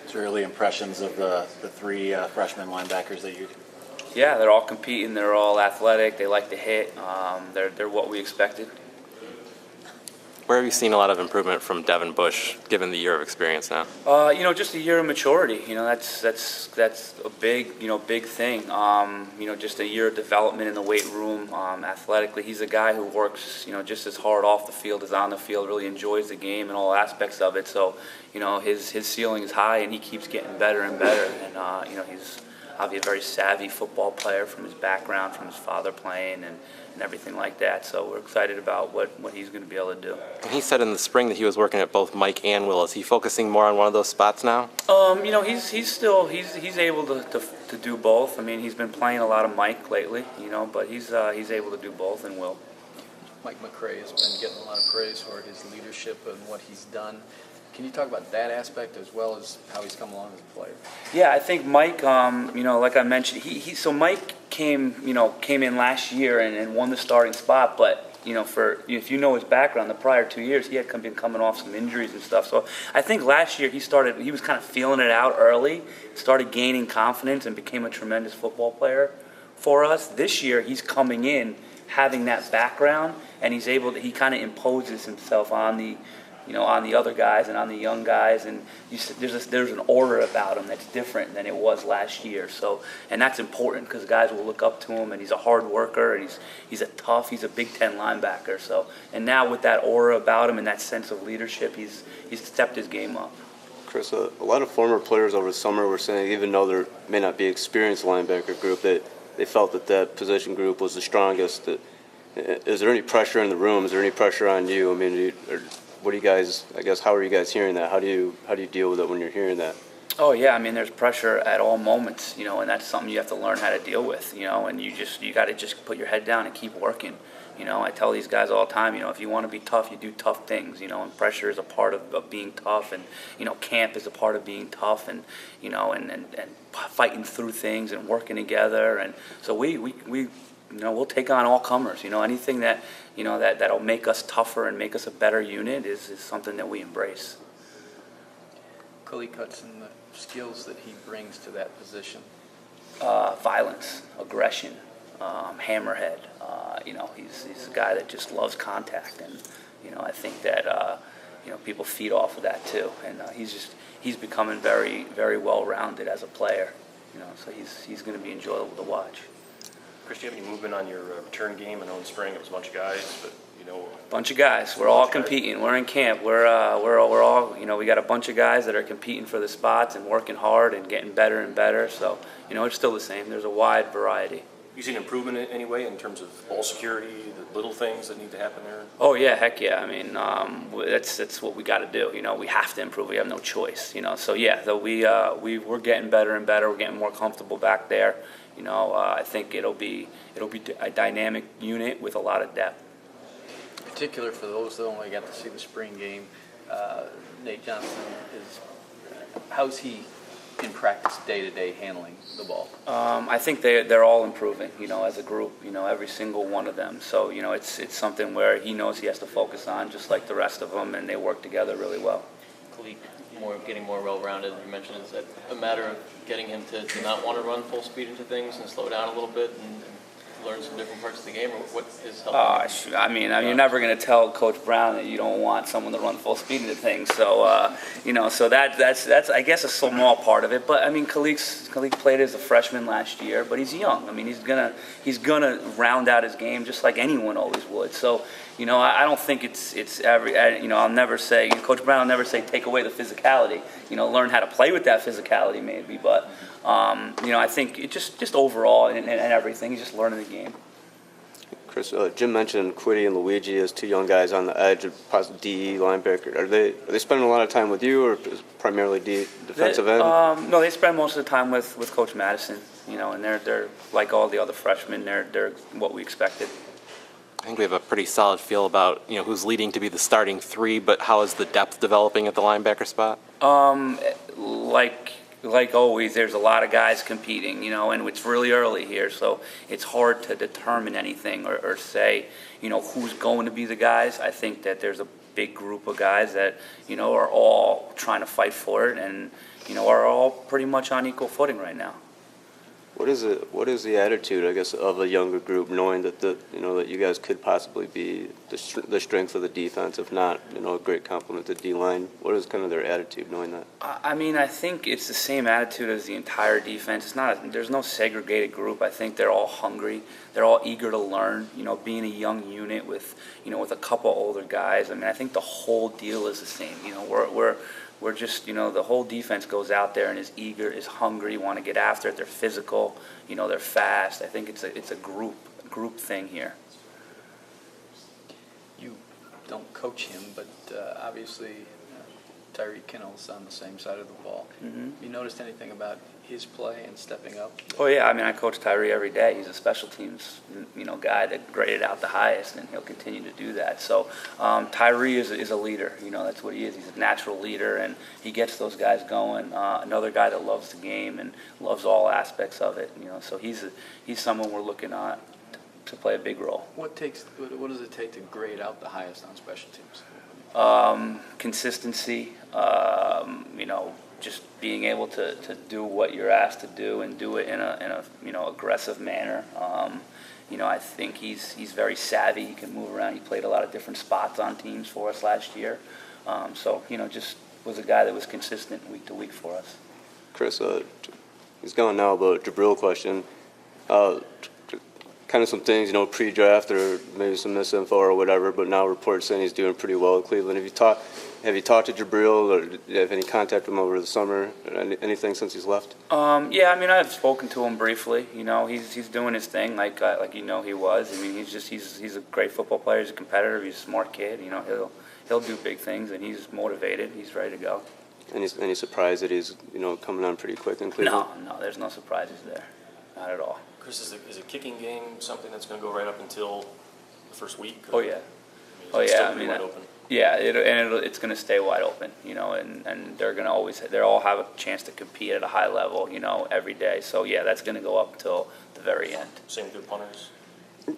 So early impressions of the three freshman linebackers that you. Yeah, they're all competing. They're all athletic. They like to hit. They're what we expected. Where have you seen a lot of improvement from Devin Bush, given the year of experience now? Just a year of maturity. That's a big thing. Just a year of development in the weight room. Athletically, he's a guy who works, just as hard off the field as on the field. Really enjoys the game and all aspects of it. So, his ceiling is high, and he keeps getting better and better. And he's obviously a very savvy football player from his background, from his father playing, and everything like that. So we're excited about what he's going to be able to do. And he said in the spring that he was working at both Mike and Will. Is he focusing more on one of those spots now? He's able to do both. I mean, he's been playing a lot of Mike lately, but he's able to do both and will. Mike McCray has been getting a lot of praise for his leadership and what he's done. Can you talk about that aspect as well as how he's come along as a player? Yeah, I think Mike, like I mentioned, so Mike came in last year and won the starting spot, but if you know his background, the prior 2 years he had been coming off some injuries and stuff. So I think last year he was kind of feeling it out early, started gaining confidence, and became a tremendous football player for us. This year he's coming in having that background, and he kind of imposes himself on the other guys and on the young guys, and there's an aura about him that's different than it was last year. So, and that's important because guys will look up to him, and he's a hard worker, and he's a Big Ten linebacker. So, and now with that aura about him and that sense of leadership, he's stepped his game up. Chris, a lot of former players over the summer were saying, even though there may not be an experienced linebacker group, that they felt that position group was the strongest. Is there any pressure in the room? Is there any pressure on you? I mean, what do you guys? I guess how are you guys hearing that? How do you deal with it when you're hearing that? Oh yeah, I mean there's pressure at all moments, and that's something you have to learn how to deal with, and you got to just put your head down and keep working. I tell these guys all the time, if you want to be tough, you do tough things, and pressure is a part of being tough, and camp is a part of being tough, and and fighting through things and working together, and so we'll take on all comers. Anything that that'll make us tougher and make us a better unit is something that we embrace. Khalid Hudson, the skills that he brings to that position. Violence, aggression, hammerhead. He's a guy that just loves contact, and I think that people feed off of that too. And he's becoming very, very well-rounded as a player. So he's going to be enjoyable to watch. Chris, do you have any movement on your return game? I know in the spring it was a bunch of guys, but bunch of guys. We're all competing. We're in camp. We're all we got a bunch of guys that are competing for the spots and working hard and getting better and better. So it's still the same. There's a wide variety. You seen improvement in any way in terms of ball security, the little things that need to happen there? Oh yeah, heck yeah. I mean, that's what we got to do. We have to improve. We have no choice. So yeah, though we're getting better and better. We're getting more comfortable back there. I think it'll be a dynamic unit with a lot of depth. In particular, for those that only got to see the spring game, Nate Johnson how's he in practice day-to-day handling the ball? I think they're all improving, as a group, every single one of them. So, it's something where he knows he has to focus on, just like the rest of them, and they work together really well. Khalid, getting more well-rounded, you mentioned, is that a matter of getting him to not want to run full speed into things and slow down a little bit and learn some different parts of the game, or what is helping? I mean, you're never going to tell Coach Brown that you don't want someone to run full speed into things. So, so that's I guess a small part of it. But I mean, Khalid played as a freshman last year, but he's young. I mean, he's gonna round out his game just like anyone always would. So, I don't think it's I'll never say, Coach Brown will never say take away the physicality. Learn how to play with that physicality maybe, but. I think it just overall and everything, he's just learning the game. Chris, Jim mentioned Quiddy and Luigi as two young guys on the edge of possible DE linebacker. Are they spending a lot of time with you, or primarily defensive end? No, they spend most of the time with Coach Madison. And they're like all the other freshmen. They're what we expected. I think we have a pretty solid feel about who's leading to be the starting three, but how is the depth developing at the linebacker spot? Like always, there's a lot of guys competing, and it's really early here, so it's hard to determine anything or say, who's going to be the guys. I think that there's a big group of guys that, are all trying to fight for it, and, are all pretty much on equal footing right now. What is it? What is the attitude, I guess, of a younger group, knowing that that you guys could possibly be the strength of the defense, if not a great complement to D line? What is kind of their attitude, knowing that? I mean, I think it's the same attitude as the entire defense. There's no segregated group. I think they're all hungry. They're all eager to learn. Being a young unit with with a couple older guys. I mean, I think the whole deal is the same. We're just, the whole defense goes out there and is eager, is hungry, want to get after it. They're physical, they're fast. I think it's a group thing here. You don't coach him, but obviously Tyreek Kinnell's on the same side of the ball. Mm-hmm. You noticed anything about his play and stepping up? Oh yeah, I mean, I coach Tyree every day. He's a special teams, guy that graded out the highest, and he'll continue to do that. So Tyree is a leader. That's what he is. He's a natural leader, and he gets those guys going. Another guy that loves the game and loves all aspects of it. So he's someone we're looking at to play a big role. What does it take to grade out the highest on special teams? Consistency. Just being able to do what you're asked to do and do it in a aggressive manner. I think he's very savvy. He can move around. He played a lot of different spots on teams for us last year. Just was a guy that was consistent week to week for us. Chris, he's gone now, but Jabril question. Kind of some things, pre-draft or maybe some misinfo or whatever, but now reports saying he's doing pretty well at Cleveland. Have you talked to Jabril, or do you have any contact with him over the summer? Anything since he's left? Yeah, I mean, I've spoken to him briefly. He's doing his thing like he was. I mean, he's a great football player. He's a competitor. He's a smart kid. He'll do big things, and he's motivated. He's ready to go. Any surprise that he's coming on pretty quick in Cleveland? No, there's no surprises there, not at all. Chris, is a kicking game something that's going to go right up until the first week? Oh yeah. Wide open? Yeah, it's going to stay wide open, and they're going to they all have a chance to compete at a high level, every day. So yeah, that's going to go up till the very end. Same with the punters.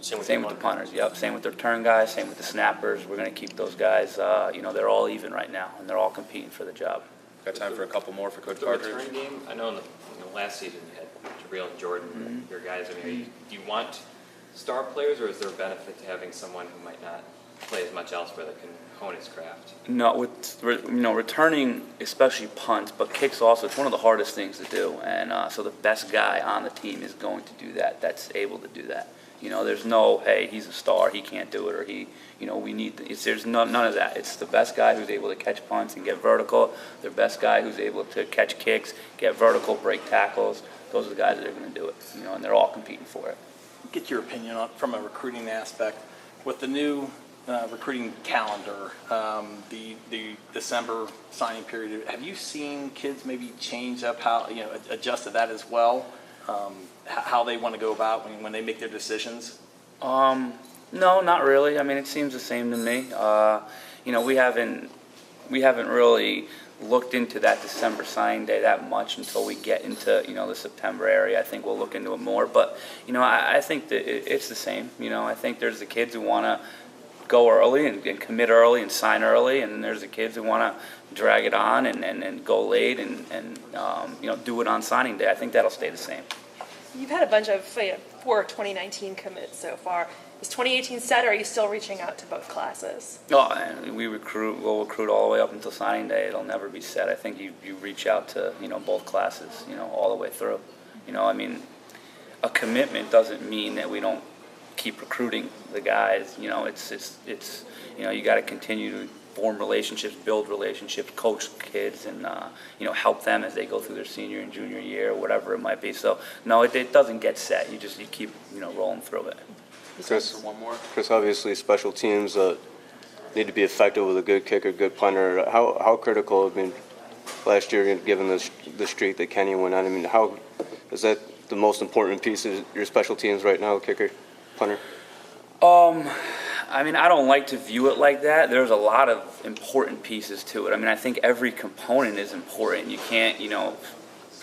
Same with the punters. Yep. Same with the return guys. Same with the snappers. We're going to keep those guys. They're all even right now, and they're all competing for the job. Got time for a couple more for Coach The Partridge? return game, I know in the last season you had Jabril and Jordan, your guys. I mean, do you want star players, or is there a benefit to having someone who might not play as much elsewhere that can hone his craft? No, with returning, especially punts, but kicks also. It's one of the hardest things to do, and so the best guy on the team is going to do that. That's able to do that. There's no, hey, he's a star, he can't do it, or we need. There's none of that. It's the best guy who's able to catch punts and get vertical. The best guy who's able to catch kicks, get vertical, break tackles. Those are the guys that are going to do it. And they're all competing for it. Get your opinion on from a recruiting aspect with the new recruiting calendar, the December signing period. Have you seen kids maybe change up how adjust to that as well? How they want to go about when they make their decisions? No, not really. I mean, it seems the same to me. We haven't really looked into that December signing day that much until we get into the September area. I think we'll look into it more. But I think that it's the same. I think there's the kids who want to go early and commit early and sign early, and there's the kids who want to drag it on and go late and do it on signing day. I think that'll stay the same. You've had a bunch of 4 2019 commits so far. Is 2018 set, or are you still reaching out to both classes? Oh, and we'll recruit all the way up until signing day. It'll never be set. I think you reach out to both classes all the way through. I mean, a commitment doesn't mean that we don't keep recruiting the guys. It's you got to continue to form relationships, build relationships, coach kids, and help them as they go through their senior and junior year, or whatever it might be. So no, it doesn't get set. You keep rolling through it. Chris, obviously special teams need to be effective with a good kicker, good punter. How critical? I mean, last year, given the streak that Kenny went on, I mean, how is that the most important piece of your special teams right now, kicker, punter? I mean, I don't like to view it like that. There's a lot of important pieces to it. I mean, I think every component is important. You can't,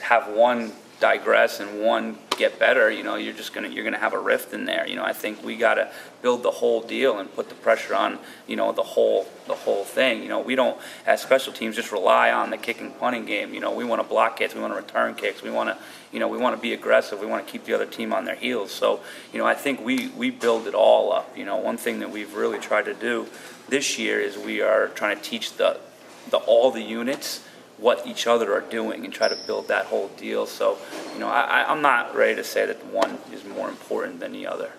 have one digress and one get better, you're gonna have a rift in there. I think we gotta build the whole deal and put the pressure on, the whole thing. We don't, as special teams, just rely on the kicking punting game. We want to block kicks, we want to return kicks, we want to be aggressive, we want to keep the other team on their heels. So, I think we build it all up. One thing that we've really tried to do this year is we are trying to teach all the units what each other are doing and try to build that whole deal. So, I'm not ready to say that one is more important than the other.